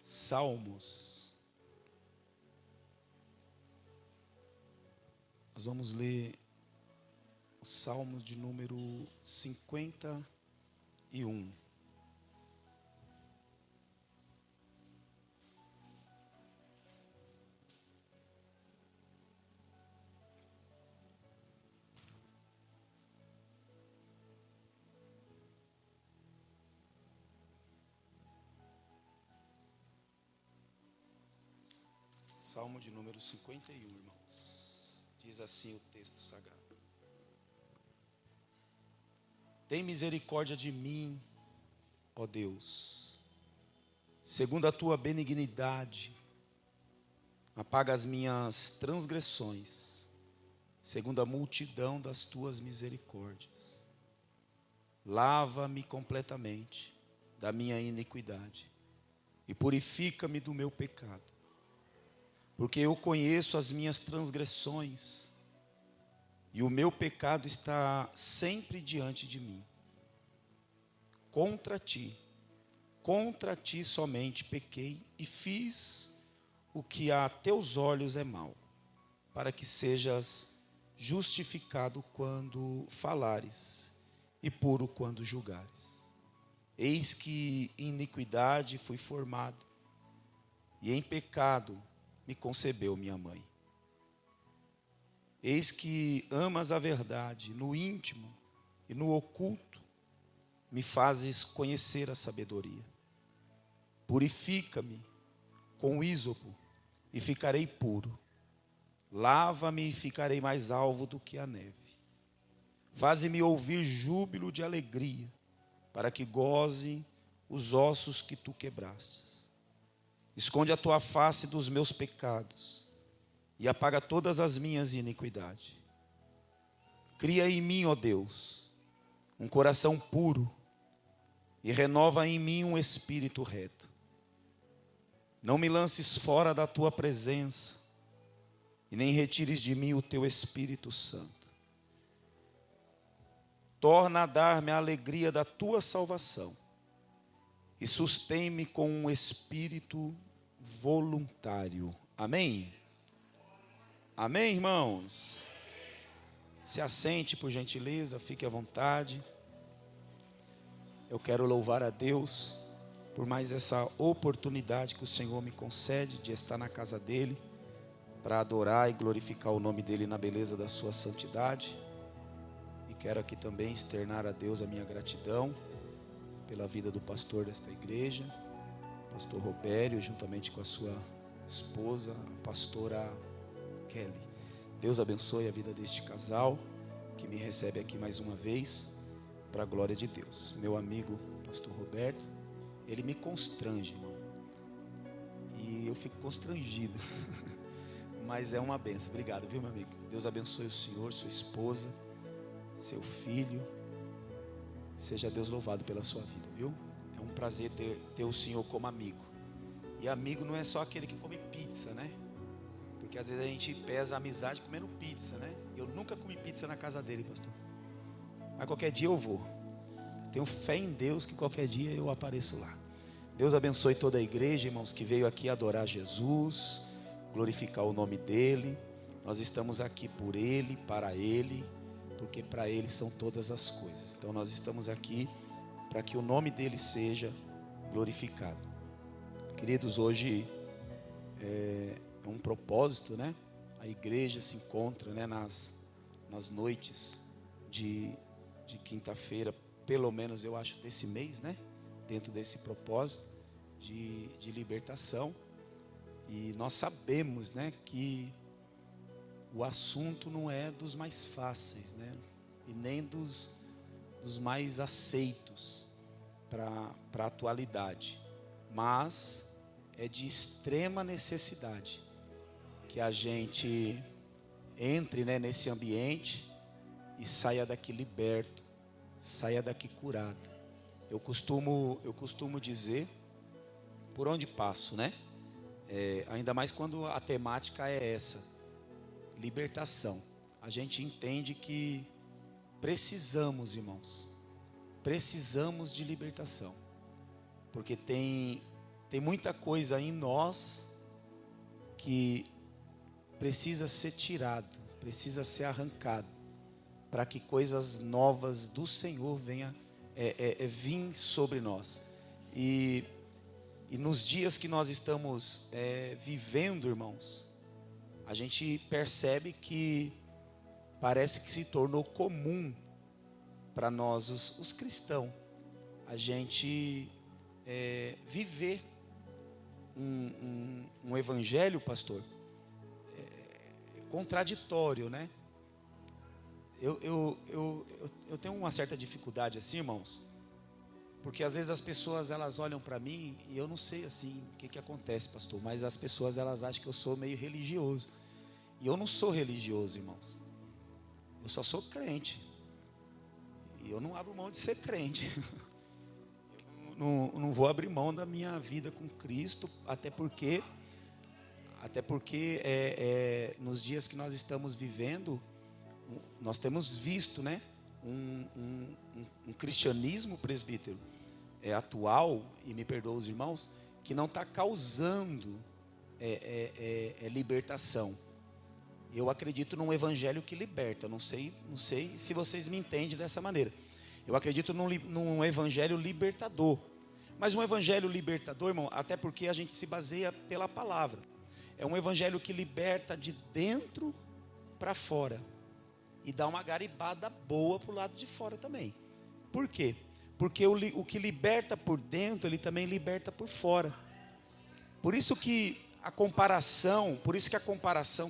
Salmos. Nós vamos ler os Salmos de número 51. Salmo de número 51, irmãos. Diz assim o texto sagrado: Tem misericórdia de mim, ó Deus, segundo a tua benignidade, apaga as minhas transgressões, segundo a multidão das tuas misericórdias. Lava-me completamente da minha iniquidade e purifica-me do meu pecado. Porque eu conheço as minhas transgressões e o meu pecado está sempre diante de mim. Contra ti somente pequei e fiz o que a teus olhos é mau, para que sejas justificado quando falares e puro quando julgares. Eis que em iniquidade fui formado, e em pecado me concebeu minha mãe. Eis que amas a verdade no íntimo e no oculto, me fazes conhecer a sabedoria. Purifica-me com ísopo e ficarei puro. Lava-me e ficarei mais alvo do que a neve. Faze-me ouvir júbilo de alegria, para que goze os ossos que tu quebrastes. Esconde a tua face dos meus pecados e apaga todas as minhas iniquidades. Cria em mim, ó Deus, um coração puro e renova em mim um espírito reto. Não me lances fora da tua presença e nem retires de mim o teu Espírito Santo. Torna a dar-me a alegria da tua salvação e sustém-me com um espírito voluntário. Amém? Amém, irmãos? Se assente, por gentileza, fique à vontade. Eu quero louvar a Deus por mais essa oportunidade que o Senhor me concede de estar na casa dEle, para adorar e glorificar o nome dEle na beleza da sua santidade. E quero aqui também externar a Deus a minha gratidão pela vida do pastor desta igreja, pastor Robério, juntamente com a sua esposa, a pastora Kelly. Deus abençoe a vida deste casal, que me recebe aqui mais uma vez, para a glória de Deus. Meu amigo, pastor Roberto, ele me constrange, irmão, e eu fico constrangido, mas é uma bênção. Obrigado, viu, meu amigo? Deus abençoe o senhor, sua esposa, seu filho. Seja Deus louvado pela sua vida, viu? É um prazer ter o senhor como amigo. E amigo não é só aquele que come pizza, né? Porque às vezes a gente pesa a amizade comendo pizza, né? Eu nunca comi pizza na casa dele, pastor. Mas qualquer dia eu vou. Tenho fé em Deus que qualquer dia eu apareço lá. Deus abençoe toda a igreja, irmãos, que veio aqui adorar Jesus, glorificar o nome dEle. Nós estamos aqui por Ele, para Ele, porque para Ele são todas as coisas. Então nós estamos aqui para que o nome dEle seja glorificado. Queridos, hoje é um propósito, né? A igreja se encontra, né, nas noites de quinta-feira, pelo menos eu acho desse mês, né? Dentro desse propósito de libertação. E nós sabemos, né, que o assunto não é dos mais fáceis, né? E nem dos mais aceitos para a atualidade. Mas é de extrema necessidade que a gente entre, né, nesse ambiente e saia daqui liberto, saia daqui curado. Eu costumo dizer, por onde passo, né? Ainda mais quando a temática é essa, libertação. A gente entende que precisamos, irmãos, precisamos de libertação, porque tem tem muita coisa em nós que precisa ser tirado, precisa ser arrancado, para que coisas novas do Senhor venham vir sobre nós. E nos dias que nós estamos vivendo, irmãos, a gente percebe que parece que se tornou comum para nós, os cristãos, a gente viver um evangelho, pastor, contraditório, né? Eu tenho uma certa dificuldade assim, irmãos, porque às vezes as pessoas elas olham para mim e eu não sei assim o que acontece, pastor, mas as pessoas elas acham que eu sou meio religioso, e eu não sou religioso, irmãos, eu só sou crente, e eu não abro mão de ser crente. Não vou abrir mão da minha vida com Cristo, até porque nos dias que nós estamos vivendo, nós temos visto, né, um cristianismo, presbítero, atual, e me perdoa os irmãos, que não está causando libertação. Eu acredito num evangelho que liberta. Não sei se vocês me entendem dessa maneira. Eu acredito num evangelho libertador. Mas um evangelho libertador, irmão, até porque a gente se baseia pela palavra. É um evangelho que liberta de dentro para fora. E dá uma garibada boa para o lado de fora também. Por quê? Porque o que liberta por dentro, ele também liberta por fora. Por isso que a comparação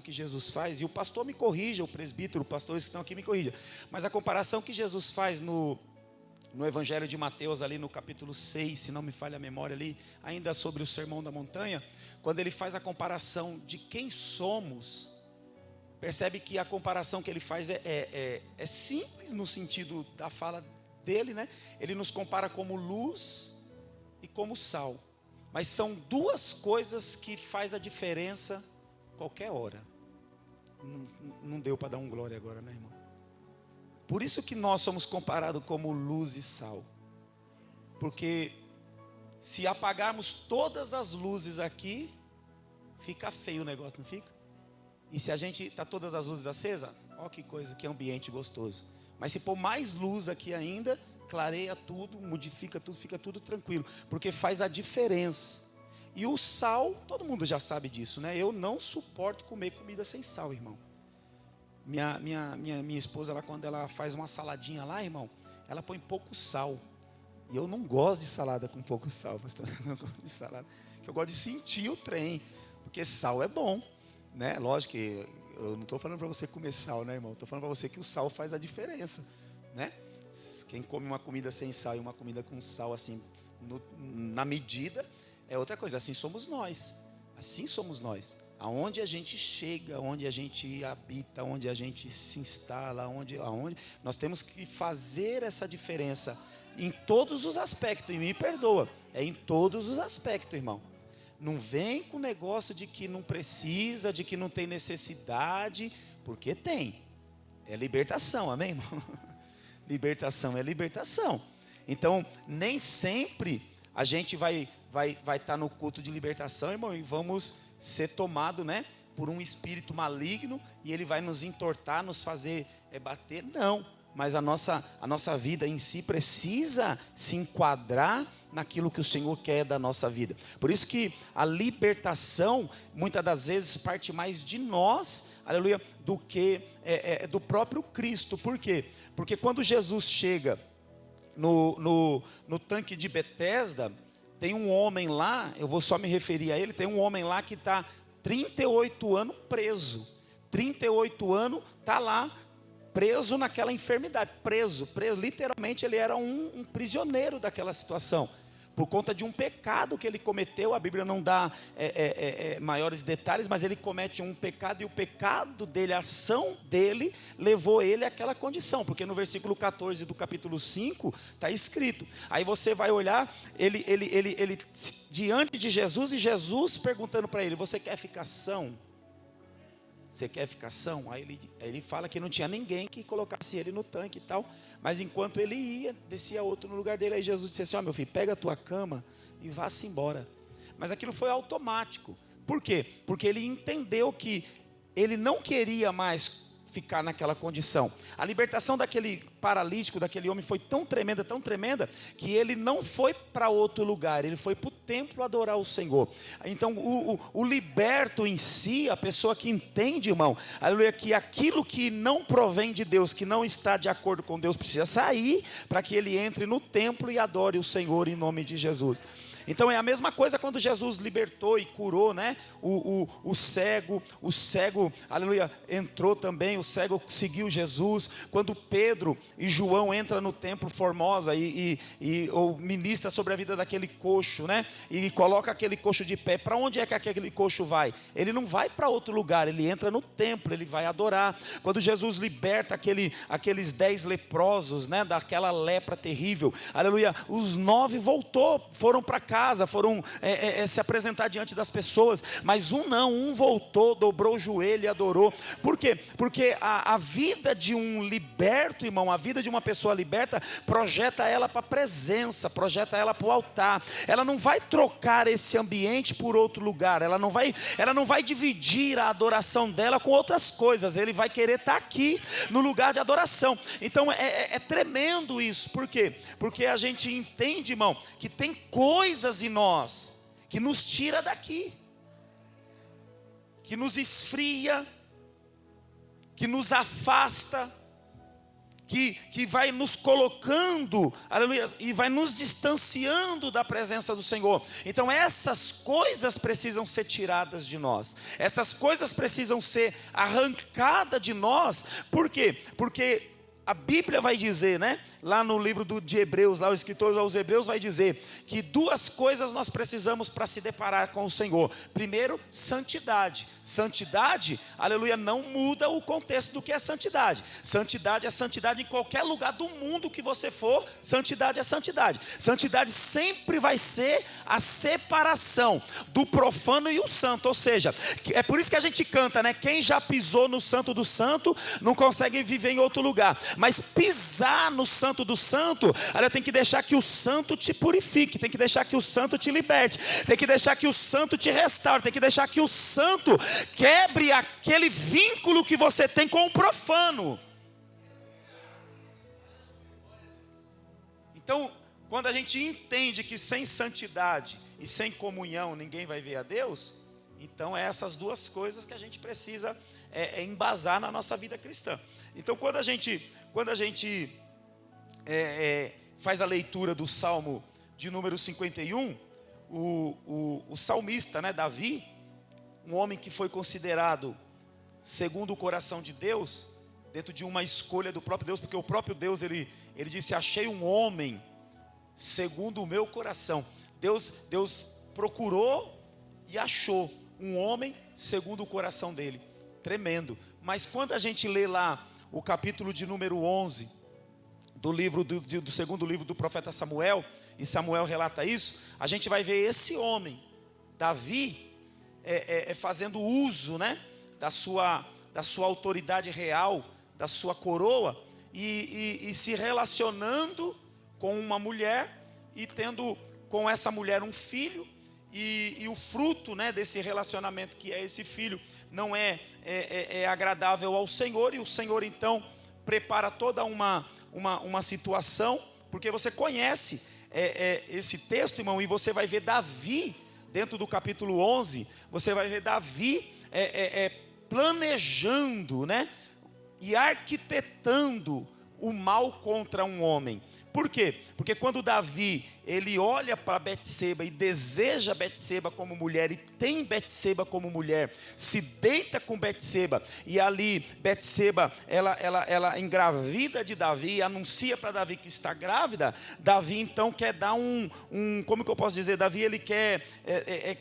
que Jesus faz, e o pastor me corrija, o presbítero, os pastores que estão aqui me corrija, mas a comparação que Jesus faz no Evangelho de Mateus, ali no capítulo 6, se não me falha a memória ali, ainda sobre o Sermão da Montanha, quando ele faz a comparação de quem somos, percebe que a comparação que ele faz é simples no sentido da fala dele, né? Ele nos compara como luz e como sal. Mas são duas coisas que faz a diferença qualquer hora. Não deu para dar um glória agora, né, irmão? Por isso que nós somos comparados como luz e sal. Porque se apagarmos todas as luzes aqui, fica feio o negócio, não fica? E se a gente tá todas as luzes acesas, ó que coisa, que ambiente gostoso. Mas se pôr mais luz aqui ainda, clareia tudo, modifica tudo, fica tudo tranquilo, porque faz a diferença. E o sal, todo mundo já sabe disso, né? Eu não suporto comer comida sem sal, irmão. Minha esposa, quando ela faz uma saladinha lá, irmão, ela põe pouco sal. E eu não gosto de salada com pouco sal, pastor. Eu não gosto de salada, porque eu gosto de sentir o trem, porque sal é bom, né? Lógico que eu não estou falando para você comer sal, né, irmão? Estou falando para você que o sal faz a diferença, né? Quem come uma comida sem sal e uma comida com sal, assim, na medida, é outra coisa. Assim somos nós. Assim somos nós. Aonde a gente chega, onde a gente habita, onde a gente se instala, aonde nós temos que fazer essa diferença em todos os aspectos. E me perdoa, é em todos os aspectos, irmão. Não vem com o negócio de que não precisa, de que não tem necessidade, porque tem. É libertação, amém, irmão? Libertação é libertação. Então, nem sempre a gente vai estar no culto de libertação, irmão, e vamos ser tomados, né, por um espírito maligno, e ele vai nos entortar, nos fazer bater. Não, mas a nossa vida em si precisa se enquadrar naquilo que o Senhor quer da nossa vida. Por isso que a libertação, muitas das vezes, parte mais de nós, aleluia, do que do próprio Cristo. Por quê? Porque quando Jesus chega no tanque de Betesda, tem um homem lá, eu vou só me referir a ele, tem um homem lá que está 38 anos preso. 38 anos está lá, preso naquela enfermidade, preso, literalmente ele era um prisioneiro daquela situação, por conta de um pecado que ele cometeu. A Bíblia não dá maiores detalhes, mas ele comete um pecado, e o pecado dele, a ação dele, levou ele àquela condição, porque no versículo 14 do capítulo 5, está escrito, aí você vai olhar, ele diante de Jesus, e Jesus perguntando para ele, você quer ficar são? Você quer ficar são? Aí ele fala que não tinha ninguém que colocasse ele no tanque e tal. Mas enquanto ele ia, descia outro no lugar dele. Aí Jesus disse assim, ó, meu filho, pega a tua cama e vá-se embora. mas aquilo foi automático. Por quê? Porque ele entendeu que ele não queria mais ficar naquela condição. A libertação daquele paralítico, daquele homem, foi tão tremenda, que ele não foi para outro lugar, ele foi para o templo adorar o Senhor. Então, o liberto em si, a pessoa que entende, irmão, aleluia, que aquilo que não provém de Deus, que não está de acordo com Deus, precisa sair, para que ele entre no templo e adore o Senhor em nome de Jesus. Então é a mesma coisa quando Jesus libertou e curou, né? O cego, aleluia, entrou também, o cego seguiu Jesus. Quando Pedro e João entram no templo Formosa ou ministra sobre a vida daquele coxo, né? E coloca aquele coxo de pé, para onde é que aquele coxo vai? Ele não vai para outro lugar, ele entra no templo, ele vai adorar. Quando Jesus liberta aqueles 10 leprosos, né? Daquela lepra terrível, aleluia, os 9 foram para casa, foram se apresentar diante das pessoas, mas um voltou, dobrou o joelho e adorou. Por quê? Porque a vida de um liberto, irmão, a vida de uma pessoa liberta, projeta ela para a presença, projeta ela para o altar. Ela não vai trocar esse ambiente por outro lugar, ela não vai dividir a adoração dela com outras coisas, ele vai querer estar aqui no lugar de adoração. Então é tremendo isso. Por quê? Porque a gente entende, irmão, que tem coisas em nós que nos tira daqui, que nos esfria, que nos afasta, que vai nos colocando, aleluia, e vai nos distanciando da presença do Senhor. Então essas coisas precisam ser tiradas de nós, essas coisas precisam ser arrancadas de nós. Por quê? Porque a Bíblia vai dizer, né? Lá no livro de Hebreus, lá o escritor aos Hebreus vai dizer que 2 coisas nós precisamos para se deparar com o Senhor. Primeiro, santidade. Santidade, aleluia, não muda o contexto do que é santidade. Santidade é santidade em qualquer lugar do mundo que você for. Santidade é santidade. Santidade sempre vai ser a separação do profano e o santo. Ou seja, é por isso que a gente canta, né? Quem já pisou no santo do santo não consegue viver em outro lugar. Mas pisar no santo do santo, ela tem que deixar que o santo te purifique, tem que deixar que o santo te liberte, tem que deixar que o santo te restaure, tem que deixar que o santo quebre aquele vínculo que você tem com o profano. Então, quando a gente entende que sem santidade e sem comunhão ninguém vai ver a Deus, então é essas 2 coisas que a gente precisa embasar na nossa vida cristã. Então quando a gente faz a leitura do Salmo de número 51, o salmista, né, Davi, um homem que foi considerado segundo o coração de Deus, dentro de uma escolha do próprio Deus, porque o próprio Deus, ele disse: achei um homem segundo o meu coração. Deus procurou e achou um homem segundo o coração dele. Tremendo. Mas quando a gente lê lá o capítulo de número 11 do livro do segundo livro do profeta Samuel, e Samuel relata isso, a gente vai ver esse homem, Davi, fazendo uso, né, da sua autoridade real, da sua coroa, e se relacionando com uma mulher, e tendo com essa mulher um filho, e o fruto, né, desse relacionamento, que é esse filho, não é agradável ao Senhor. E o Senhor então prepara toda uma situação, porque você conhece esse texto, irmão, e você vai ver Davi, dentro do capítulo 11, você vai ver Davi planejando, né, e arquitetando o mal contra um homem. Por quê? Porque quando Davi, ele olha para Betseba e deseja Betseba como mulher, e tem Betseba como mulher, se deita com Betseba, e ali Betseba, ela engravida de Davi, anuncia para Davi que está grávida. Davi então quer dar como que eu posso dizer? Davi, ele quer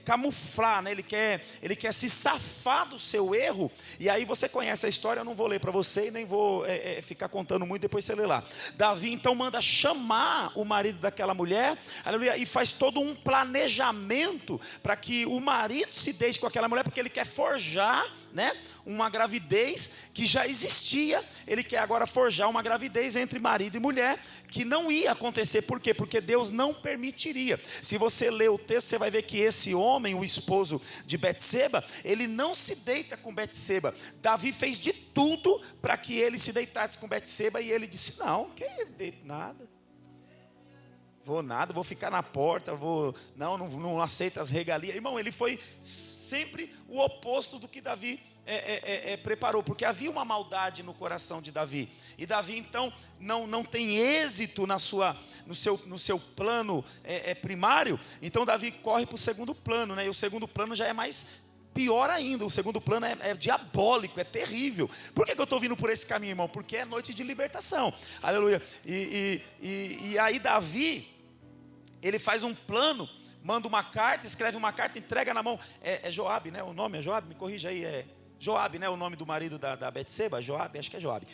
camuflar, né? Ele quer se safar do seu erro. E aí você conhece a história, eu não vou ler para você e nem vou ficar contando muito, depois você lê lá. Davi então manda chamar o marido daquela mulher mulher, aleluia, e faz todo um planejamento para que o marido se deite com aquela mulher, porque ele quer forjar, né, uma gravidez que já existia. Ele quer agora forjar uma gravidez entre marido e mulher, que não ia acontecer. Por quê? Porque Deus não permitiria. Se você ler o texto, você vai ver que esse homem, o esposo de Betseba, ele não se deita com Betseba. Davi fez de tudo para que ele se deitasse com Betseba, e ele disse: não, que deito nada. Vou ficar na porta, não aceito as regalias. Irmão, ele foi sempre o oposto do que Davi preparou, porque havia uma maldade no coração de Davi, e Davi então não tem êxito no seu plano primário. Então Davi corre para o segundo plano, né? E o segundo plano já é mais pior ainda. O segundo plano é diabólico, é terrível. Por que eu estou vindo por esse caminho, irmão? Porque é noite de libertação, aleluia. E aí Davi, ele faz um plano, manda uma carta, escreve uma carta, entrega na mão, é Joabe, né? O nome é Joabe, me corrija aí, é Joabe, né? O nome do marido da Betseba, Joabe, acho que é Joabe.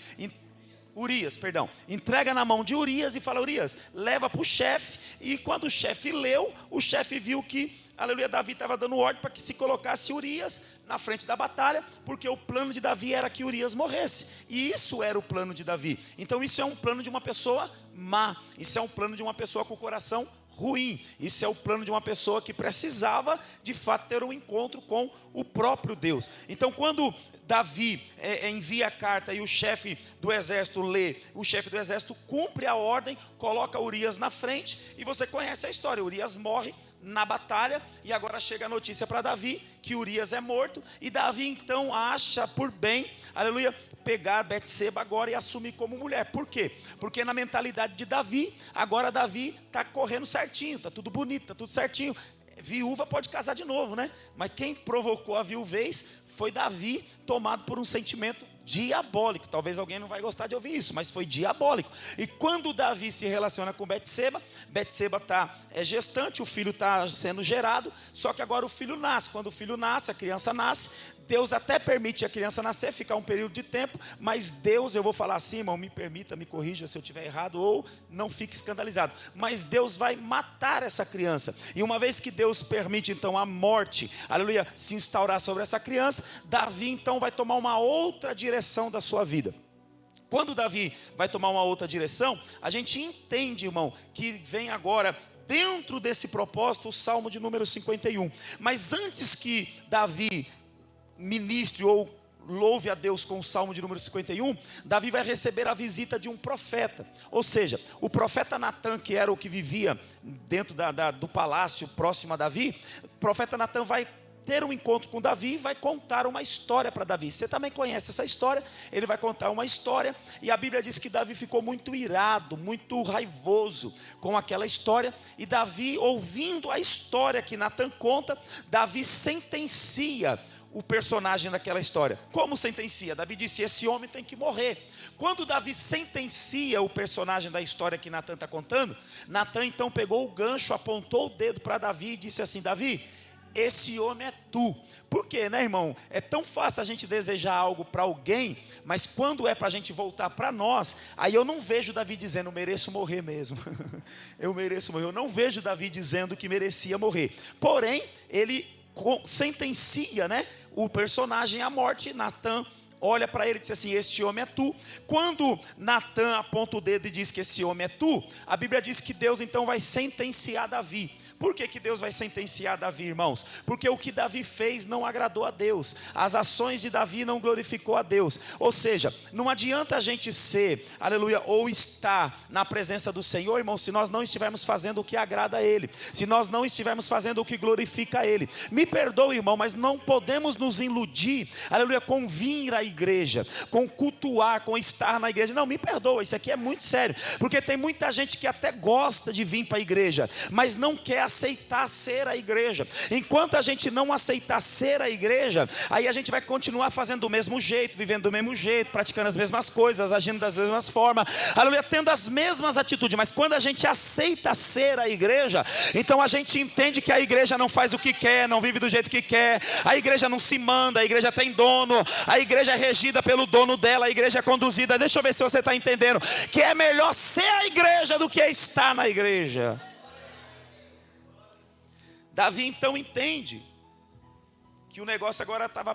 Urias, perdão. Entrega na mão de Urias e fala: Urias, leva para o chefe. E quando o chefe leu, o chefe viu que, aleluia, Davi estava dando ordem para que se colocasse Urias na frente da batalha, porque o plano de Davi era que Urias morresse, e isso era o plano de Davi. Então isso é um plano de uma pessoa má, isso é um plano de uma pessoa com o coração ruim, isso é o plano de uma pessoa que precisava de fato ter um encontro com o próprio Deus. Então quando Davi envia a carta e o chefe do exército lê, o chefe do exército cumpre a ordem, coloca Urias na frente, e você conhece a história. Urias morre na batalha, e agora chega a notícia para Davi que Urias é morto, e Davi então acha por bem, aleluia, pegar Betseba agora e assumir como mulher. Por quê? Porque na mentalidade de Davi, agora Davi está correndo certinho, está tudo bonito, está tudo certinho. Viúva pode casar de novo, né? Mas quem provocou a viuvez foi Davi, tomado por um sentimento diabólico. Talvez alguém não vai gostar de ouvir isso, mas foi diabólico. E quando Davi se relaciona com Betseba, Betseba está gestante, o filho está sendo gerado, só que agora o filho nasce. Quando o filho nasce, a criança nasce, Deus até permite a criança nascer, ficar um período de tempo, mas Deus, eu vou falar assim, irmão, me permita, me corrija se eu estiver errado, ou não fique escandalizado, mas Deus vai matar essa criança. E uma vez que Deus permite então a morte, aleluia, se instaurar sobre essa criança, Davi então vai tomar uma outra direção da sua vida. Quando Davi vai tomar uma outra direção, a gente entende, irmão, que vem agora dentro desse propósito o Salmo de número 51. Mas antes que Davi ministre ou louve a Deus com o Salmo de número 51, Davi vai receber a visita de um profeta. Ou seja, o profeta Natã, que era o que vivia dentro do palácio próximo a Davi, o profeta Natã vai ter um encontro com Davi e vai contar uma história para Davi. Você também conhece essa história. Ele vai contar uma história, e a Bíblia diz que Davi ficou muito irado, muito raivoso com aquela história. E Davi, ouvindo a história que Natã conta, Davi sentencia o personagem daquela história. Como sentencia? Davi disse: esse homem tem que morrer. Quando Davi sentencia o personagem da história que Natã está contando, Natã então pegou o gancho, apontou o dedo para Davi e disse assim: Davi, esse homem é tu. Por quê, né, irmão? É tão fácil a gente desejar algo para alguém, mas quando é para a gente voltar para nós, aí eu não vejo Davi dizendo: eu mereço morrer mesmo. Eu mereço morrer. Eu não vejo Davi dizendo que merecia morrer. Porém, ele sentencia, né, o personagem à morte. Natã olha para ele e diz assim: este homem é tu. Quando Natã aponta o dedo e diz que esse homem é tu, a Bíblia diz que Deus então vai sentenciar Davi. Por que Deus vai sentenciar Davi, irmãos? Porque o que Davi fez não agradou a Deus. As ações de Davi não glorificou a Deus. Ou seja, não adianta a gente ser, aleluia, ou estar na presença do Senhor, irmão, se nós não estivermos fazendo o que agrada a Ele, se nós não estivermos fazendo o que glorifica a Ele. Me perdoe, irmão, mas não podemos nos iludir, aleluia, com vir à igreja, com cultuar, com estar na igreja. Não, me perdoa, isso aqui é muito sério, porque tem muita gente que até gosta de vir para a igreja, mas não quer aceitar ser a igreja. Enquanto a gente não aceitar ser a igreja, aí a gente vai continuar fazendo do mesmo jeito, vivendo do mesmo jeito, praticando as mesmas coisas, agindo das mesmas formas, aleluia, tendo as mesmas atitudes. Mas quando a gente aceita ser a igreja, então a gente entende que a igreja não faz o que quer, não vive do jeito que quer, a igreja não se manda, a igreja tem dono, a igreja é regida pelo dono dela, a igreja é conduzida. Deixa eu ver se você está entendendo que é melhor ser a igreja do que estar na igreja. Davi então entende que o negócio agora estava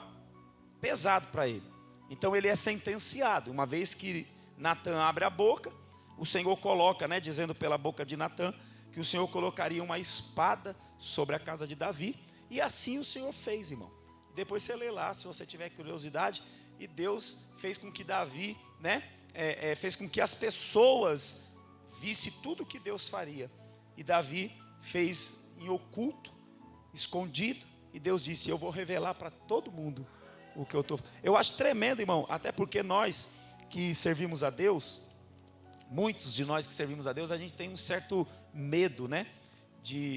pesado para ele. Então ele é sentenciado. Uma vez que Natã abre a boca, o Senhor coloca, dizendo pela boca de Natã, que o Senhor colocaria uma espada sobre a casa de Davi. E assim o Senhor fez, irmão. Depois você lê lá, se você tiver curiosidade. E Deus fez com que Davi, fez com que as pessoas vissem tudo o que Deus faria. E Davi fez em oculto, escondido. E Deus disse, eu vou revelar para todo mundo o que eu estou. Eu acho tremendo, irmão. Até porque nós que servimos a Deus, muitos de nós que servimos a Deus, a gente tem um certo medo,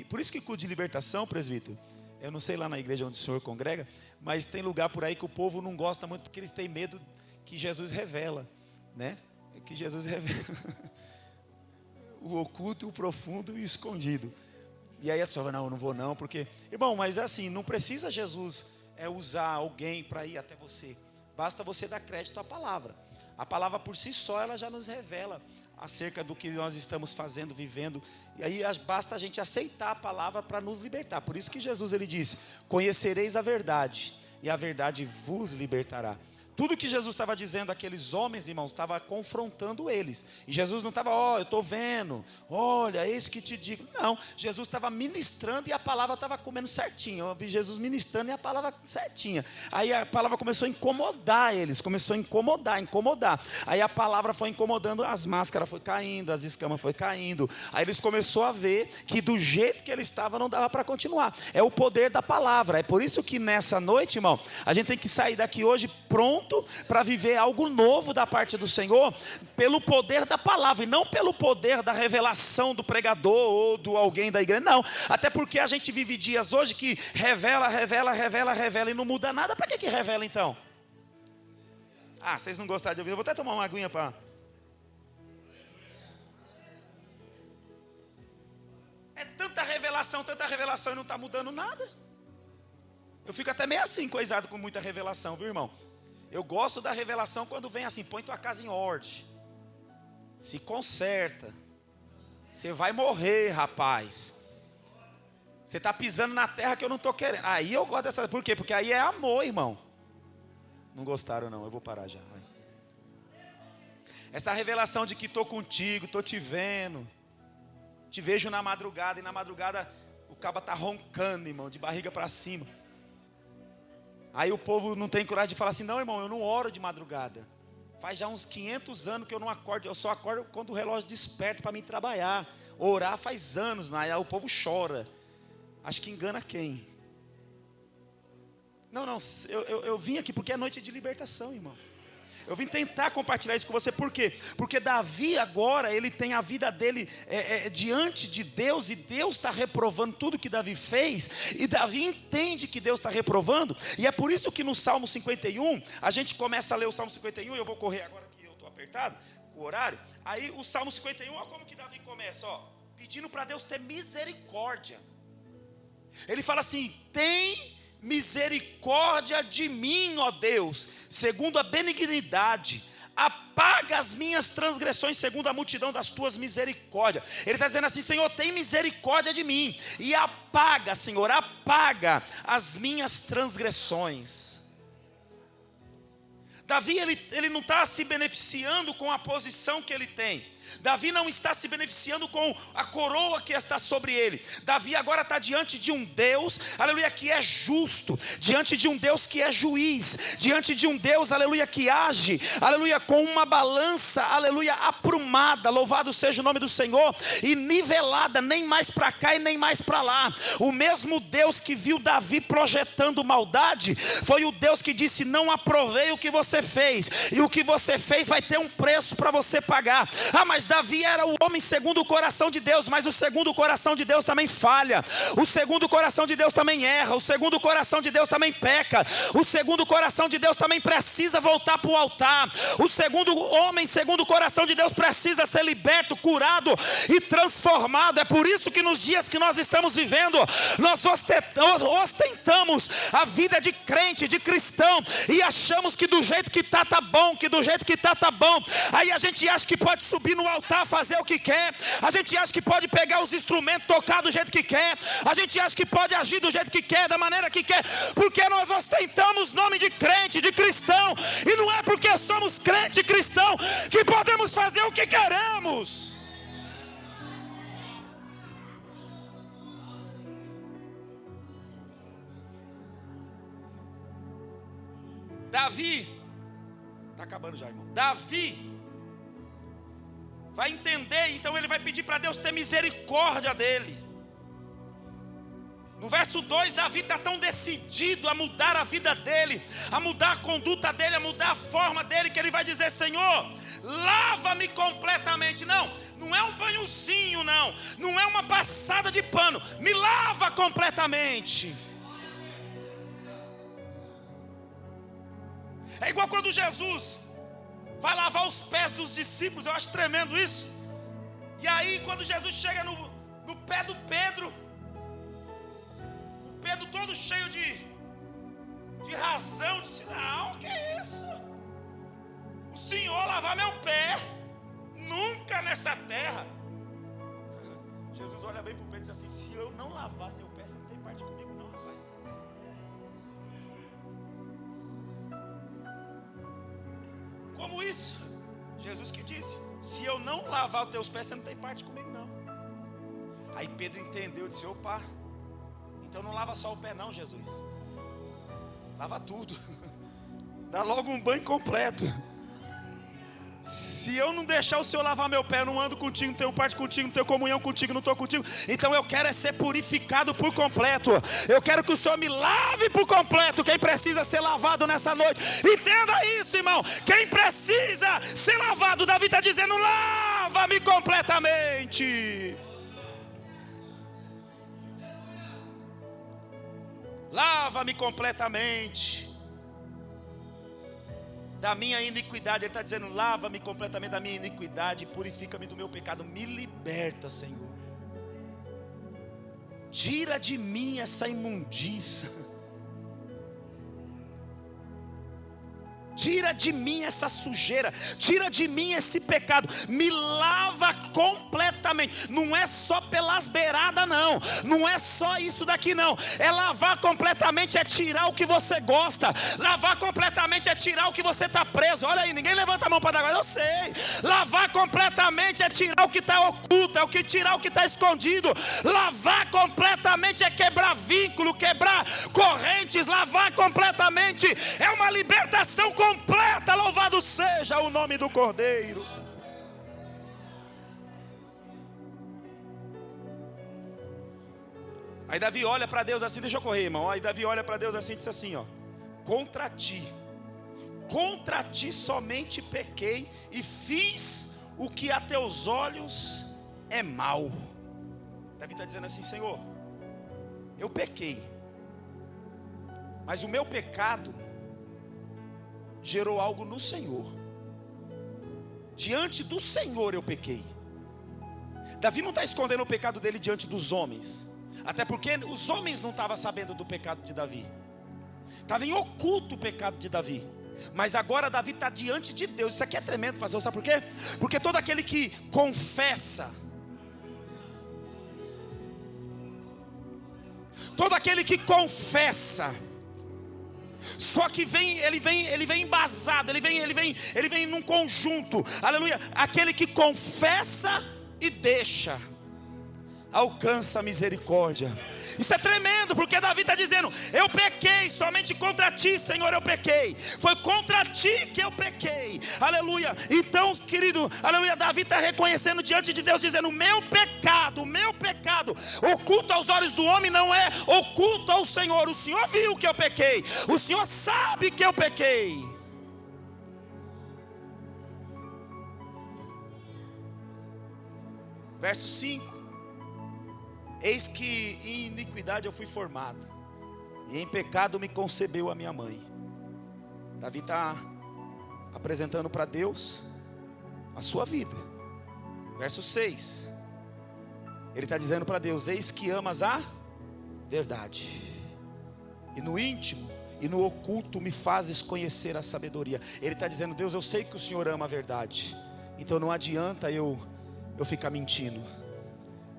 por isso que culto de libertação, presbítero, eu não sei lá na igreja onde o senhor congrega, mas tem lugar por aí que o povo não gosta muito, porque eles têm medo que Jesus revela, que Jesus revela o oculto, o profundo e o escondido. E aí as pessoas falam, não vou não, porque, irmão, mas é assim, não precisa Jesus usar alguém para ir até você, basta você dar crédito à palavra. A palavra por si só, ela já nos revela acerca do que nós estamos fazendo, vivendo. E aí basta a gente aceitar a palavra para nos libertar. Por isso que Jesus ele disse, conhecereis a verdade, e a verdade vos libertará. Tudo que Jesus estava dizendo àqueles homens, irmãos, estava confrontando eles. E Jesus não estava, eu estou vendo, olha, eis que te digo. Não, Jesus estava ministrando e a palavra estava comendo certinho. Eu vi Jesus ministrando e a palavra certinha. Aí a palavra começou a incomodar eles, começou a incomodar. Aí a palavra foi incomodando, as máscaras foi caindo, as escamas foi caindo. Aí eles começaram a ver que do jeito que ele estava não dava para continuar. É o poder da palavra. É por isso que nessa noite, irmão, a gente tem que sair daqui hoje pronto para viver algo novo da parte do Senhor, pelo poder da palavra, e não pelo poder da revelação do pregador ou do alguém da igreja, não, até porque a gente vive dias hoje que revela e não muda nada. Para que revela então? Vocês não gostaram de ouvir, eu vou até tomar uma aguinha para... É tanta revelação e não está mudando nada. Eu fico até meio assim, coisado com muita revelação, viu, irmão? Eu gosto da revelação quando vem assim, põe tua casa em ordem, se conserta, você vai morrer, rapaz, você está pisando na terra que eu não estou querendo. Aí eu gosto dessa, por quê? Porque aí é amor, irmão. Não gostaram não, eu vou parar já. Vai. Essa revelação de que estou contigo, estou te vendo, te vejo na madrugada, e na madrugada o caba está roncando, irmão, de barriga para cima. Aí o povo não tem coragem de falar assim, não, irmão, eu não oro de madrugada. Faz já uns 500 anos que eu não acordo, eu só acordo quando o relógio desperta para mim trabalhar. Orar faz anos, aí o povo chora. Acho que engana quem? Não, eu vim aqui porque é noite de libertação, irmão. Eu vim tentar compartilhar isso com você, por quê? Porque Davi agora, ele tem a vida dele diante de Deus, e Deus está reprovando tudo que Davi fez, e Davi entende que Deus está reprovando, e é por isso que no Salmo 51, a gente começa a ler o Salmo 51, eu vou correr agora que eu estou apertado, com o horário, aí o Salmo 51, olha como que Davi começa, pedindo para Deus ter misericórdia. Ele fala assim, tem misericórdia de mim, ó Deus, segundo a benignidade, apaga as minhas transgressões segundo a multidão das tuas misericórdias. Ele está dizendo assim, Senhor, tem misericórdia de mim, e apaga, Senhor, apaga as minhas transgressões. Davi, ele não está se beneficiando com a posição que ele tem. Davi não está se beneficiando com a coroa que está sobre ele. Davi agora está diante de um Deus, aleluia, que é justo, diante de um Deus que é juiz, diante de um Deus, aleluia, que age, aleluia, com uma balança, aleluia, aprumada, louvado seja o nome do Senhor, e nivelada, nem mais para cá e nem mais para lá. O mesmo Deus que viu Davi projetando maldade, foi o Deus que disse, não aprovei o que você fez, e o que você fez vai ter um preço para você pagar. Mas Davi era o homem segundo o coração de Deus, mas o segundo coração de Deus também falha, o segundo coração de Deus também erra, o segundo coração de Deus também peca, o segundo coração de Deus também precisa voltar para o altar, o segundo homem segundo o coração de Deus precisa ser liberto, curado e transformado. É por isso que nos dias que nós estamos vivendo, nós ostentamos a vida de crente, de cristão, e achamos que do jeito que está bom, que do jeito que está bom. Aí a gente acha que pode subir no no altar fazer o que quer, a gente acha que pode pegar os instrumentos, tocar do jeito que quer, a gente acha que pode agir do jeito que quer, da maneira que quer, porque nós ostentamos nome de crente, de cristão, e não é porque somos crente e cristão que podemos fazer o que queremos. Davi, está acabando já, irmão. Davi vai entender, então ele vai pedir para Deus ter misericórdia dele. No verso 2, Davi está tão decidido a mudar a vida dele, a mudar a conduta dele, a mudar a forma dele, que ele vai dizer: Senhor, lava-me completamente. Não é um banhozinho, não é uma passada de pano, me lava completamente. É igual quando Jesus vai lavar os pés dos discípulos, eu acho tremendo isso. E aí quando Jesus chega no pé do Pedro, o Pedro todo cheio de razão, disse: não, que isso? O Senhor lavar meu pé? Nunca nessa terra. Jesus olha bem para o Pedro e diz assim: se eu não lavar teu pé, você não tem parte comigo não, rapaz. Como isso? Jesus que disse: se eu não lavar os teus pés, você não tem parte comigo não. Aí Pedro entendeu, disse: opa, então não lava só o pé não, Jesus, lava tudo. Dá logo um banho completo. Se eu não deixar o Senhor lavar meu pé, eu não ando contigo, não tenho parte contigo, não tenho comunhão contigo, não estou contigo. Então eu quero é ser purificado por completo. Eu quero que o Senhor me lave por completo. Quem precisa ser lavado nessa noite, entenda isso, irmão. Quem precisa ser lavado, Davi está dizendo: lava-me completamente. Lava-me completamente da minha iniquidade. Ele está dizendo: lava-me completamente da minha iniquidade, purifica-me do meu pecado, me liberta, Senhor. Tira de mim essa imundícia. Tira de mim essa sujeira, tira de mim esse pecado, me lava completamente. Não é só pelas beiradas não, não é só isso daqui não. É lavar completamente, é tirar o que você gosta. Lavar completamente é tirar o que você está preso. Olha aí, ninguém levanta a mão para dar agora, eu sei. Lavar completamente é tirar o que está oculto, é tirar o que está escondido. Lavar completamente é quebrar vínculo, quebrar correntes. Lavar completamente é uma libertação completa. Louvado seja o nome do Cordeiro. Aí Davi olha para Deus assim, deixa eu correr, irmão. Aí Davi olha para Deus assim e diz assim, ó: contra ti somente pequei e fiz o que a teus olhos é mal. Davi está dizendo assim: Senhor, eu pequei, mas o meu pecado gerou algo no Senhor. Diante do Senhor eu pequei. Davi não está escondendo o pecado dele diante dos homens, até porque os homens não estavam sabendo do pecado de Davi. Estava em oculto o pecado de Davi. Mas agora Davi está diante de Deus. Isso aqui é tremendo, pastor, sabe por quê? Porque todo aquele que confessa, só que ele vem embasado, ele vem num conjunto, aleluia. Aquele que confessa e deixa, alcança a misericórdia. Isso é tremendo, porque Davi está dizendo: eu pequei somente contra ti, Senhor, eu pequei. Foi contra ti que eu pequei, aleluia. Então, querido, aleluia, Davi está reconhecendo diante de Deus, dizendo: o meu pecado, oculto aos olhos do homem, não é oculto ao Senhor. O Senhor viu que eu pequei, o Senhor sabe que eu pequei. Verso 5: eis que em iniquidade eu fui formado, e em pecado me concebeu a minha mãe. Davi está apresentando para Deus a sua vida. Verso 6, ele está dizendo para Deus: eis que amas a verdade, e no íntimo e no oculto me fazes conhecer a sabedoria. Ele está dizendo: Deus, eu sei que o Senhor ama a verdade. Então não adianta eu ficar mentindo.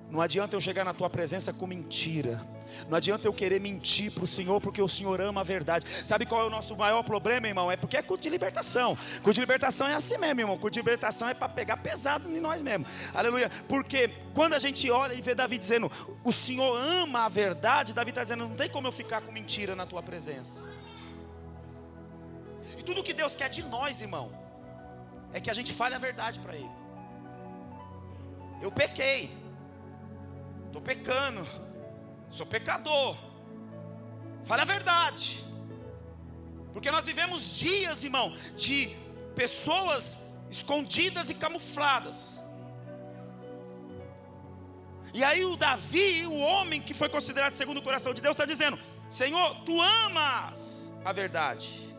Não adianta eu chegar na tua presença com mentira. Não adianta eu querer mentir para o Senhor, porque o Senhor ama a verdade. Sabe qual é o nosso maior problema, irmão? É porque é culto de libertação. Culto de libertação é assim mesmo, irmão. Culto de libertação é para pegar pesado em nós mesmos. Aleluia. Porque quando a gente olha e vê Davi dizendo, o Senhor ama a verdade, Davi está dizendo, não tem como eu ficar com mentira na tua presença. E tudo que Deus quer de nós, irmão, é que a gente fale a verdade para Ele. Eu pequei, estou pecando, sou pecador, fale a verdade. Porque nós vivemos dias, irmão, de pessoas escondidas e camufladas. E aí o Davi, o homem que foi considerado segundo o coração de Deus, está dizendo, Senhor, Tu amas a verdade.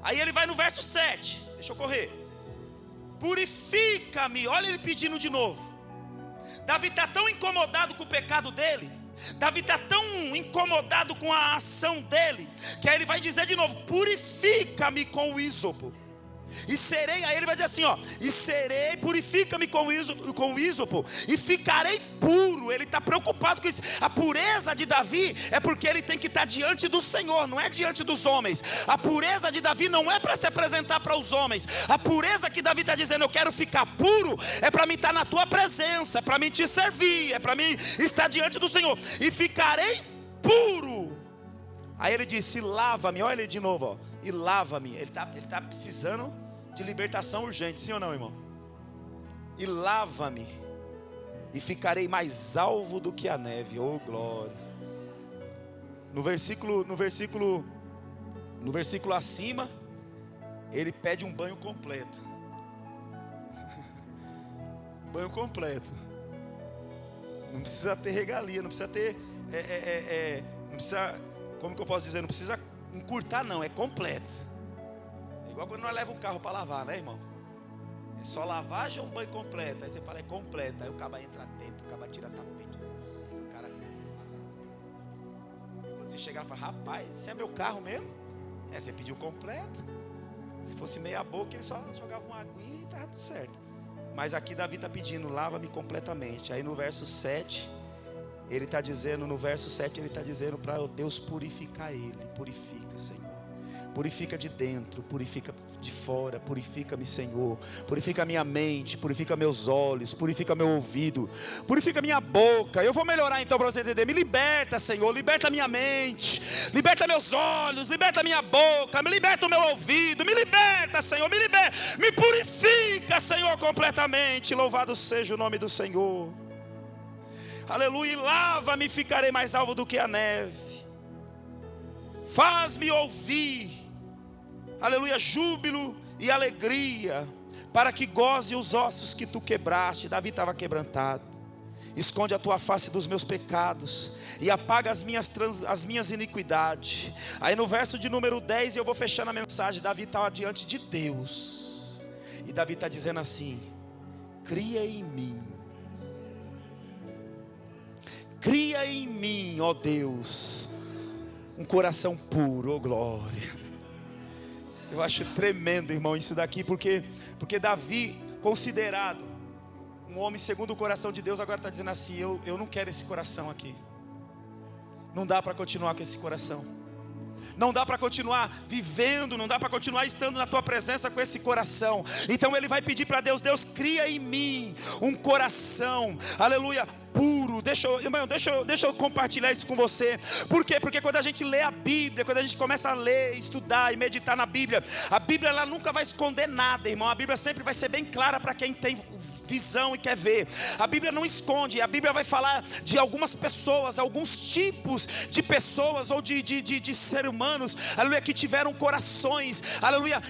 Aí ele vai no verso 7, deixa eu correr. Purifica-me, olha ele pedindo de novo. Davi está tão incomodado com o pecado dele, Davi está tão incomodado com a ação dele, que aí ele vai dizer de novo, purifica-me com o ísopo. E serei, aí ele vai dizer assim, ó, e serei, purifica-me com o ísopo, e ficarei puro. Ele está preocupado com isso. A pureza de Davi é porque ele tem que estar diante do Senhor, não é diante dos homens. A pureza de Davi não é para se apresentar para os homens. A pureza que Davi está dizendo, eu quero ficar puro, é para mim estar na tua presença, é para mim te servir, é para mim estar diante do Senhor, e ficarei puro. Aí ele disse, lava-me, olha ele de novo, ó, e lava-me. Ele tá precisando de libertação urgente, sim ou não, irmão? E lava-me, e ficarei mais alvo do que a neve. Oh glória. No versículo acima, ele pede um banho completo. Banho completo. Não precisa ter regalia, não precisa ter não precisa, como que eu posso dizer, não precisa encurtar, não, é completo. É igual quando nós levamos o carro para lavar, né, irmão? É só lavagem ou um banho completo? Aí você fala, é completo. Aí o cara entra dentro, o cara tira tapete. O cara... Quando você chegar e fala, rapaz, esse é meu carro mesmo? É, você pediu completo. Se fosse meia boca, ele só jogava uma aguinha e estava tudo certo. Mas aqui Davi está pedindo, lava-me completamente. Aí no verso 7, ele está dizendo, para Deus purificar ele. Purifica, Senhor. Purifica de dentro, purifica de fora, purifica-me, Senhor. Purifica minha mente, purifica meus olhos, purifica meu ouvido, purifica minha boca. Eu vou melhorar então para você entender. Me liberta, Senhor, liberta minha mente, liberta meus olhos, liberta minha boca, me liberta o meu ouvido, me liberta, Senhor, me liberta, me purifica, Senhor, completamente. Louvado seja o nome do Senhor. Aleluia, e lava-me, ficarei mais alvo do que a neve. Faz-me ouvir, aleluia, júbilo e alegria, para que goze os ossos que tu quebraste. Davi estava quebrantado. Esconde a tua face dos meus pecados e apaga as minhas iniquidades. Aí no verso de número 10, eu vou fechando a mensagem. Davi estava diante de Deus, e Davi está dizendo assim, cria em mim, ó Deus, um coração puro, oh glória. Eu acho tremendo, irmão, isso daqui, porque Davi, considerado um homem segundo o coração de Deus, agora está dizendo assim, eu não quero esse coração aqui. Não dá para continuar com esse coração. Não dá para continuar vivendo, não dá para continuar estando na tua presença com esse coração. Então ele vai pedir para Deus, Deus, cria em mim um coração, aleluia, puro. Deixa eu compartilhar isso com você. Por quê? Porque quando a gente lê a Bíblia, quando a gente começa a ler, estudar e meditar na Bíblia, a Bíblia ela nunca vai esconder nada, irmão. A Bíblia sempre vai ser bem clara para quem tem visão e quer ver. A Bíblia não esconde. A Bíblia vai falar de algumas pessoas, alguns tipos de pessoas ou de seres humanos, aleluia, que tiveram corações, aleluia,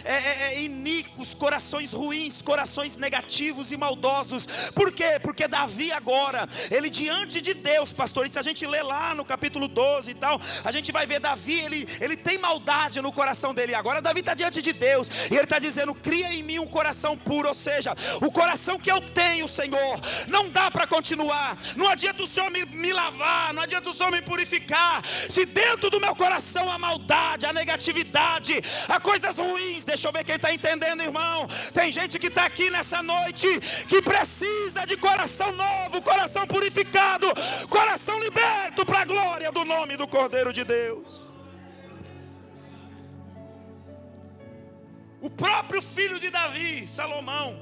iníquos, corações ruins, corações negativos e maldosos. Por quê? Porque Davi agora, ele diante de Deus, pastor, e se a gente ler lá no capítulo 12 e tal, a gente vai ver Davi, ele tem maldade no coração dele. Agora Davi está diante de Deus, e ele está dizendo: cria em mim um coração puro. Ou seja, o coração que eu tenho, Senhor, não dá para continuar. Não adianta o Senhor me lavar, não adianta o Senhor me purificar, se dentro do meu coração há maldade, há negatividade, há coisas ruins. Deixa eu ver quem está entendendo, irmão. Tem gente que está aqui nessa noite, que precisa de coração novo, coração purificado, coração liberto para a glória do nome do Cordeiro de Deus. O próprio filho de Davi, Salomão,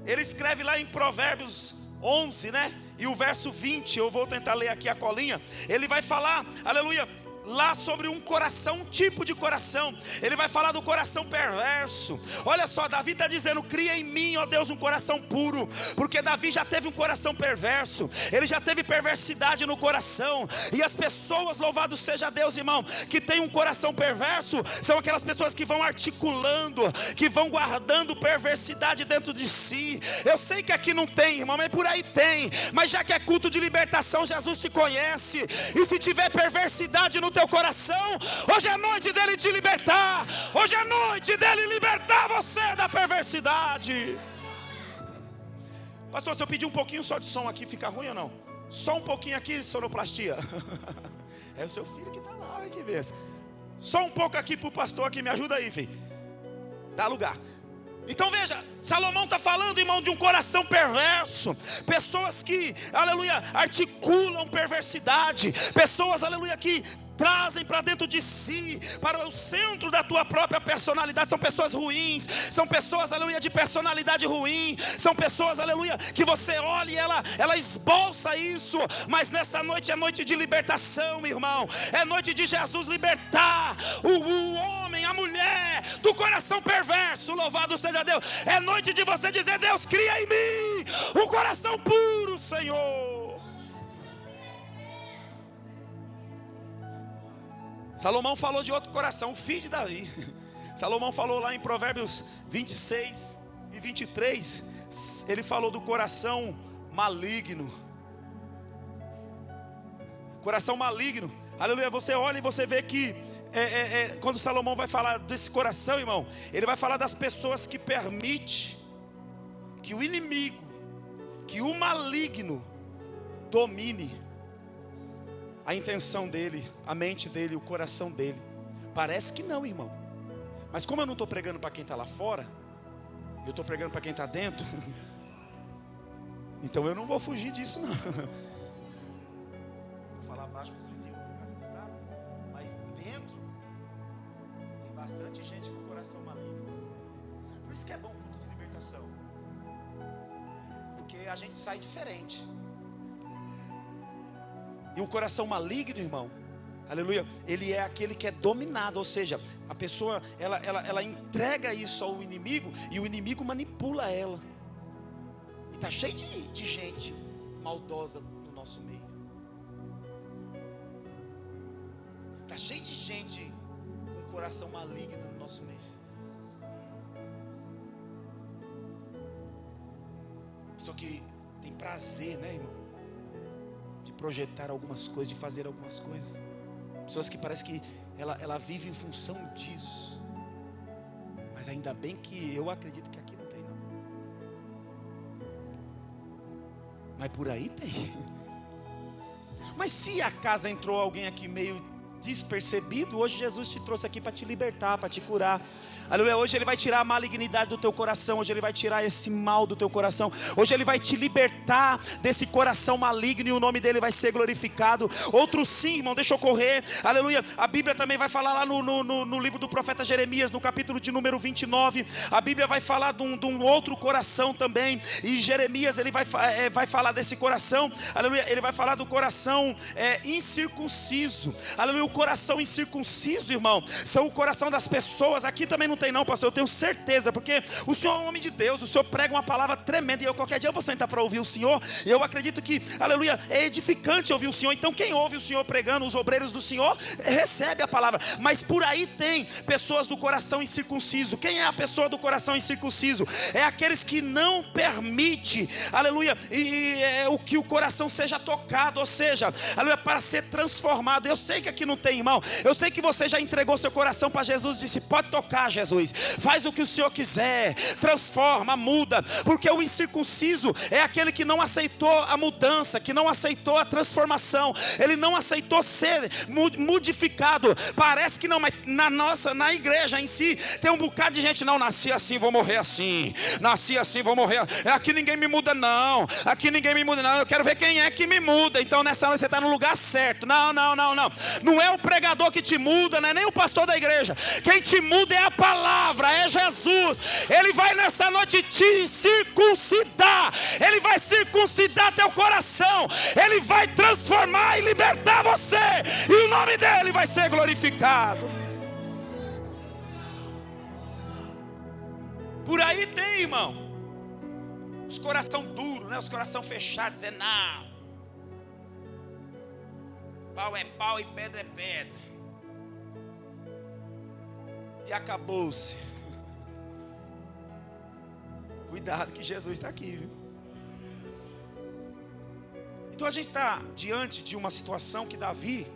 ele escreve lá em Provérbios 11, né? E o verso 20, eu vou tentar ler aqui a colinha. Ele vai falar, aleluia, lá sobre um coração, um tipo de coração. Ele vai falar do coração perverso. Olha só, Davi está dizendo: cria em mim, ó Deus, um coração puro. Porque Davi já teve um coração perverso, ele já teve perversidade no coração. E as pessoas, louvado seja Deus, irmão, que tem um coração perverso, são aquelas pessoas que vão articulando, que vão guardando perversidade dentro de si. Eu sei que aqui não tem, irmão, mas por aí tem. Mas já que é culto de libertação, Jesus te conhece. E se tiver perversidade no teu coração, hoje é noite dele te libertar. Hoje é noite dele libertar você da perversidade. Pastor, se eu pedir um pouquinho só de som aqui, fica ruim ou não? Só um pouquinho aqui, sonoplastia. É o seu filho que está lá, olha que vez. Só um pouco aqui para o pastor aqui, me ajuda aí, filho. Dá lugar. Então veja, Salomão está falando, irmão, de um coração perverso. Pessoas que, aleluia, articulam perversidade. Pessoas, aleluia, que trazem para dentro de si, para o centro da tua própria personalidade. São pessoas ruins, são pessoas, aleluia, de personalidade ruim. São pessoas, aleluia, que você olha e ela esboça isso. Mas nessa noite é noite de libertação, irmão. É noite de Jesus libertar o homem, a mulher, do coração perverso. Louvado seja Deus. É noite de você dizer: Deus, cria em mim um coração puro, Senhor. Salomão falou de outro coração, o filho de Davi. Salomão falou lá em Provérbios 26 e 23. Ele falou do coração maligno. Coração maligno. Aleluia, você olha e você vê que quando Salomão vai falar desse coração, irmão, ele vai falar das pessoas que permitem que o inimigo, que o maligno domine a intenção dele, a mente dele, o coração dele. Parece que não, irmão. Mas como eu não estou pregando para quem está lá fora, eu estou pregando para quem está dentro. Então eu não vou fugir disso, não. Vou falar baixo para os vizinhos, vou ficar assustado. Mas dentro tem bastante gente com o coração maligno. Por isso que é bom o culto de libertação. Porque a gente sai diferente. E o coração maligno, irmão, aleluia, ele é aquele que é dominado. Ou seja, a pessoa, ela entrega isso ao inimigo, e o inimigo manipula ela. E está cheio de gente maldosa no nosso meio. Está cheio de gente com coração maligno no nosso meio. Só que tem prazer, né, irmão, de projetar algumas coisas, de fazer algumas coisas. Pessoas que parece que ela vive em função disso. Mas ainda bem que eu acredito que aqui não tem, não. Mas por aí tem. Mas se a casa entrou alguém aqui meio despercebido, hoje Jesus te trouxe aqui para te libertar, para te curar. Aleluia, hoje Ele vai tirar a malignidade do teu coração. Hoje Ele vai tirar esse mal do teu coração. Hoje Ele vai te libertar desse coração maligno, e o nome dEle vai ser glorificado. Outro sim, irmão, deixa eu correr. Aleluia, a Bíblia também vai falar lá no livro do profeta Jeremias, no capítulo de número 29. A Bíblia vai falar de um outro coração também. E Jeremias, ele vai falar desse coração. Aleluia, ele vai falar do coração incircunciso. Aleluia, o coração incircunciso, irmão, são o coração das pessoas. Aqui também não tem não, pastor, eu tenho certeza, porque o Senhor é um homem de Deus, o Senhor prega uma palavra tremenda, e qualquer dia eu vou sentar para ouvir o Senhor, e eu acredito que, aleluia, é edificante ouvir o Senhor. Então quem ouve o Senhor pregando, os obreiros do Senhor, recebe a palavra. Mas por aí tem pessoas do coração incircunciso. Quem é a pessoa do coração incircunciso? É aqueles que não permite, aleluia, o que o coração seja tocado, ou seja, aleluia, para ser transformado. Eu sei que aqui não tem, irmão, eu sei que você já entregou seu coração para Jesus e disse: pode tocar, Jesus, faz o que o Senhor quiser, transforma, muda. Porque o incircunciso é aquele que não aceitou a mudança, que não aceitou a transformação, ele não aceitou ser modificado. Parece que não, mas na igreja em si tem um bocado de gente: não, nasci assim, vou morrer assim, nasci assim, vou morrer. Aqui ninguém me muda não, aqui ninguém me muda não, eu quero ver quem é que me muda. Então nessa hora você está no lugar certo. Não é o pregador que te muda, não é nem o pastor da igreja. Quem te muda é a palavra, é Jesus. Ele vai nessa noite te circuncidar, ele vai circuncidar teu coração, ele vai transformar e libertar você, e o nome dele vai ser glorificado. Por aí tem, irmão, os coração duros, né? Os coração fechados, dizendo: não, pau é pau e pedra é pedra, e acabou-se. Cuidado que Jesus está aqui, viu? Então a gente está diante de uma situação que Davi,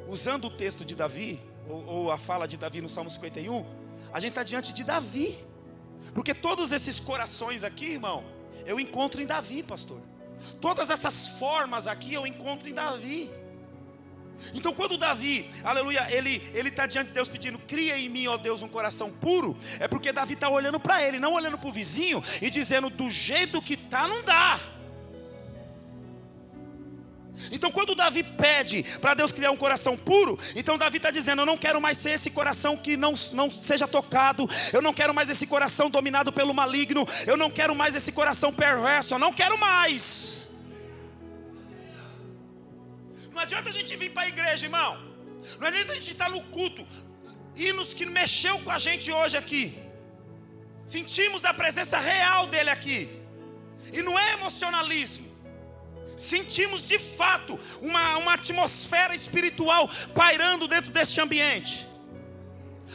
usando o texto de Davi, ou a fala de Davi no Salmo 51, a gente está diante de Davi. Porque todos esses corações aqui, irmão, eu encontro em Davi, pastor. Todas essas formas aqui eu encontro em Davi. Então quando Davi, aleluia, ele está diante de Deus pedindo: cria em mim, ó Deus, um coração puro, é porque Davi está olhando para ele, não olhando para o vizinho e dizendo: do jeito que está não dá. Então quando Davi pede para Deus criar um coração puro, então Davi está dizendo: eu não quero mais ser esse coração que não seja tocado, eu não quero mais esse coração dominado pelo maligno, eu não quero mais esse coração perverso, eu não quero mais. Não adianta a gente vir para a igreja, irmão, não adianta a gente estar no culto, hinos que mexeu com a gente hoje aqui, sentimos a presença real dele aqui, e não é emocionalismo. Sentimos de fato uma atmosfera espiritual pairando dentro deste ambiente.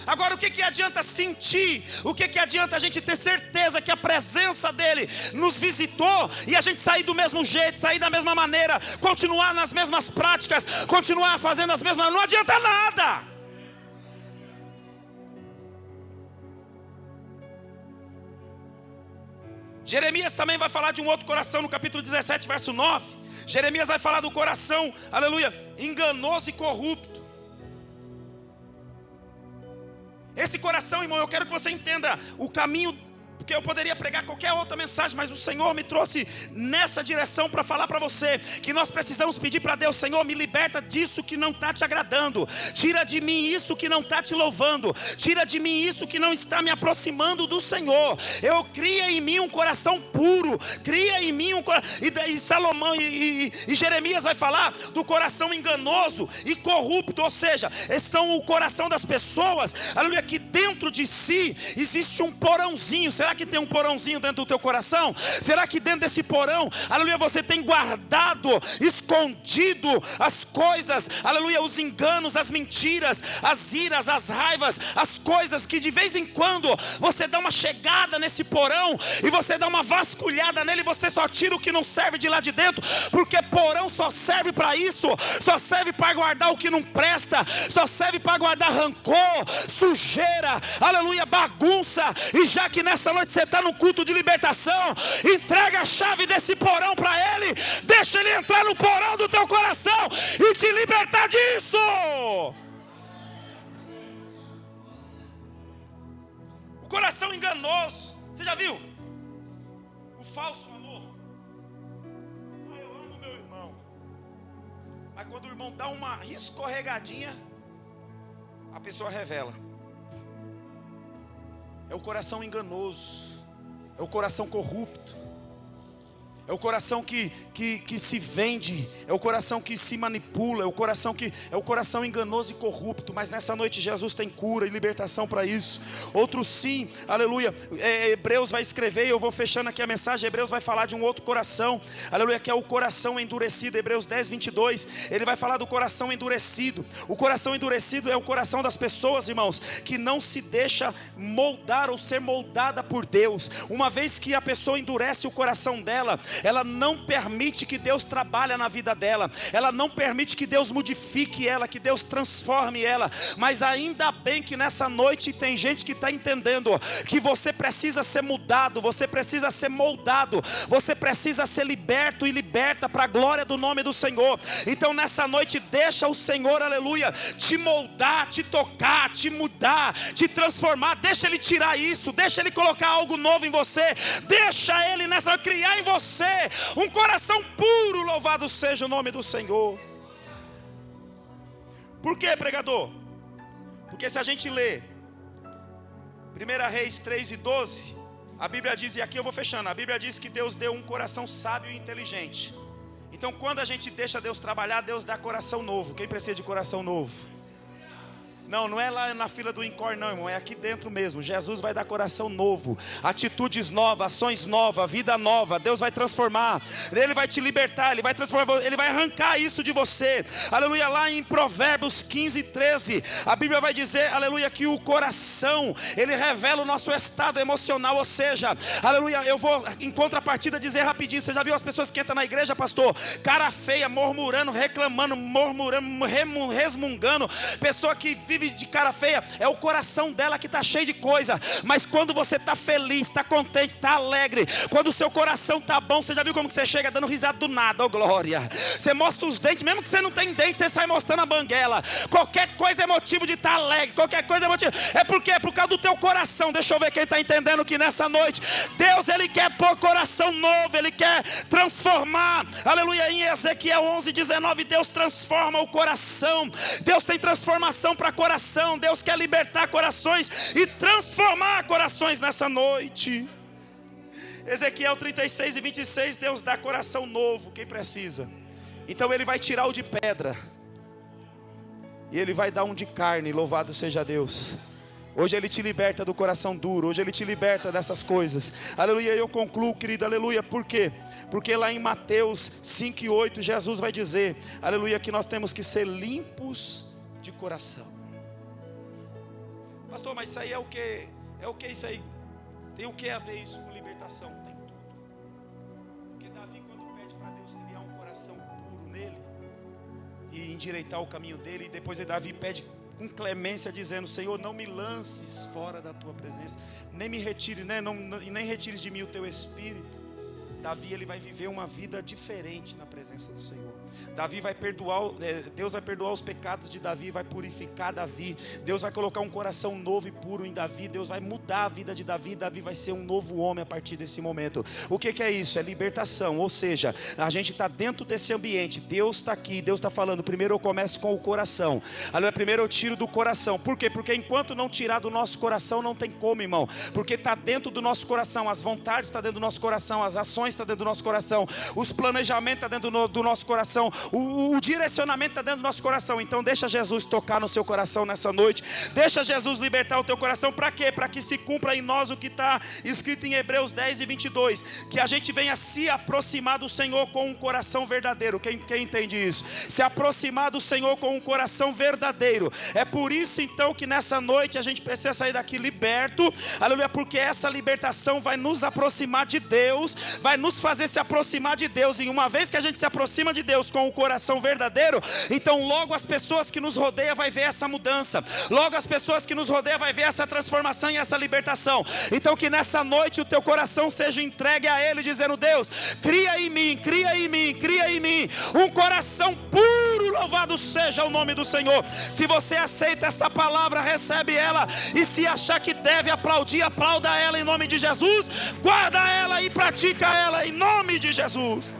Agora o que adianta sentir? O que adianta a gente ter certeza que a presença dele nos visitou e a gente sair do mesmo jeito, sair da mesma maneira, continuar nas mesmas práticas, continuar fazendo as mesmas? Não adianta nada. Jeremias também vai falar de um outro coração no capítulo 17, verso 9. Jeremias vai falar do coração, aleluia, enganoso e corrupto. Esse coração, irmão, eu quero que você entenda o caminho, porque eu poderia pregar qualquer outra mensagem, mas o Senhor me trouxe nessa direção para falar para você que nós precisamos pedir para Deus: Senhor, me liberta disso que não está te agradando, tira de mim isso que não está te louvando, tira de mim isso que não está me aproximando do Senhor. Eu cria em mim um coração puro, cria em mim um coração. E Salomão e Jeremias vai falar do coração enganoso e corrupto, ou seja, esses são o coração das pessoas, aleluia, que dentro de si existe um porãozinho. Será que tem um porãozinho dentro do teu coração? Será que dentro desse porão, aleluia, você tem guardado, escondido as coisas, aleluia, os enganos, as mentiras, as iras, as raivas, as coisas que de vez em quando você dá uma chegada nesse porão e você dá uma vasculhada nele e você só tira o que não serve de lá de dentro? Porque porão só serve para isso, só serve para guardar o que não presta, só serve para guardar rancor, sujeira, aleluia, bagunça. E já que nessa noite você está no culto de libertação, entrega a chave desse porão para ele, deixa ele entrar no porão do teu coração e te libertar disso. O coração enganoso, você já viu? O falso amor. Eu amo meu irmão, mas quando o irmão dá uma escorregadinha, a pessoa revela. É o coração enganoso, é o coração corrupto. É o coração que se vende, é o coração que se manipula, é o coração enganoso e corrupto. Mas nessa noite Jesus tem cura e libertação para isso. Outro sim, aleluia. Hebreus vai escrever, eu vou fechando aqui a mensagem. Hebreus vai falar de um outro coração, aleluia, que é o coração endurecido. Hebreus 10, 22, ele vai falar do coração endurecido. O coração endurecido é o coração das pessoas, irmãos, que não se deixa moldar ou ser moldada por Deus. Uma vez que a pessoa endurece o coração dela, ela não permite que Deus trabalhe na vida dela, ela não permite que Deus modifique ela, que Deus transforme ela. Mas ainda bem que nessa noite tem gente que está entendendo que você precisa ser mudado, você precisa ser moldado, você precisa ser liberto e liberta para a glória do nome do Senhor. Então nessa noite deixa o Senhor, aleluia, te moldar, te tocar, te mudar, te transformar. Deixa Ele tirar isso, deixa Ele colocar algo novo em você, deixa Ele criar em você um coração puro. Louvado seja o nome do Senhor. Por quê, pregador? Porque se a gente lê 1 Reis 3 e 12, a Bíblia diz, e aqui eu vou fechando, a Bíblia diz que Deus deu um coração sábio e inteligente. Então quando a gente deixa Deus trabalhar, Deus dá coração novo. Quem precisa de coração novo? Não é lá na fila do Incor não, irmão, é aqui dentro mesmo. Jesus vai dar coração novo, atitudes novas, ações novas, vida nova. Deus vai transformar, Ele vai te libertar, Ele vai transformar, Ele vai arrancar isso de você. Aleluia, lá em Provérbios 15, 13, a Bíblia vai dizer, aleluia, que o coração, ele revela o nosso estado emocional. Ou seja, aleluia, eu vou em contrapartida dizer rapidinho. Você já viu as pessoas que entram na igreja, pastor? Cara feia, murmurando, reclamando, resmungando. Pessoa que vive de cara feia, é o coração dela que está cheio de coisa. Mas quando você está feliz, está contente, está alegre, quando o seu coração está bom, você já viu como que você chega dando risada do nada, oh glória. Você mostra os dentes, mesmo que você não tem dente, você sai mostrando a banguela. Qualquer coisa é motivo de estar alegre, qualquer coisa é motivo. É porque é por causa do teu coração. Deixa eu ver quem está entendendo que nessa noite Deus, Ele quer pôr coração novo, Ele quer transformar. Aleluia, em Ezequiel 11, 19, Deus transforma o coração. Deus tem transformação para coração. Deus quer libertar corações e transformar corações nessa noite. Ezequiel 36 e 26, Deus dá coração novo, quem precisa. Então Ele vai tirar o de pedra e Ele vai dar um de carne. Louvado seja Deus. Hoje Ele te liberta do coração duro, hoje Ele te liberta dessas coisas. Aleluia, eu concluo, querido, aleluia. Por quê? Porque lá em Mateus 5 e 8, Jesus vai dizer, aleluia, que nós temos que ser limpos de coração. Pastor, mas isso aí é o que? É o que isso aí? Tem o que a ver isso com libertação? Tem tudo. Porque Davi, quando pede para Deus criar um coração puro nele e endireitar o caminho dele, e depois Davi pede com clemência, dizendo, Senhor, não me lances fora da tua presença, nem me retires, né? Nem retires de mim o teu espírito. Davi, ele vai viver uma vida diferente na presença do Senhor. Davi vai perdoar, Deus vai perdoar os pecados de Davi, vai purificar Davi. Deus vai colocar um coração novo e puro em Davi. Deus vai mudar a vida de Davi. Davi vai ser um novo homem a partir desse momento. O que é isso? É libertação. Ou seja, a gente está dentro desse ambiente. Deus está aqui, Deus está falando. Primeiro eu começo com o coração. Primeiro eu tiro do coração. Por quê? Porque enquanto não tirar do nosso coração, não tem como, irmão. Porque está dentro do nosso coração. As vontades estão dentro do nosso coração. As ações estão dentro do nosso coração. Os planejamentos estão dentro do nosso coração. O direcionamento está dentro do nosso coração. Então deixa Jesus tocar no seu coração nessa noite. Deixa Jesus libertar o teu coração. Para quê? Para que se cumpra em nós o que está escrito em Hebreus 10 e 22. Que a gente venha se aproximar do Senhor com um coração verdadeiro. Quem entende isso? Se aproximar do Senhor com um coração verdadeiro. É por isso então que nessa noite a gente precisa sair daqui liberto. Aleluia, porque essa libertação vai nos aproximar de Deus. Vai nos fazer se aproximar de Deus. E uma vez que a gente se aproxima de Deus com o coração verdadeiro, então logo as pessoas que nos rodeiam vai ver essa mudança. Logo as pessoas que nos rodeiam vai ver essa transformação e essa libertação. Então que nessa noite o teu coração seja entregue a Ele, dizendo: Deus, cria em mim, cria em mim, cria em mim um coração puro. Louvado seja o nome do Senhor. Se você aceita essa palavra, recebe ela. E se achar que deve aplaudir, aplauda ela em nome de Jesus. Guarda ela e pratica ela em nome de Jesus.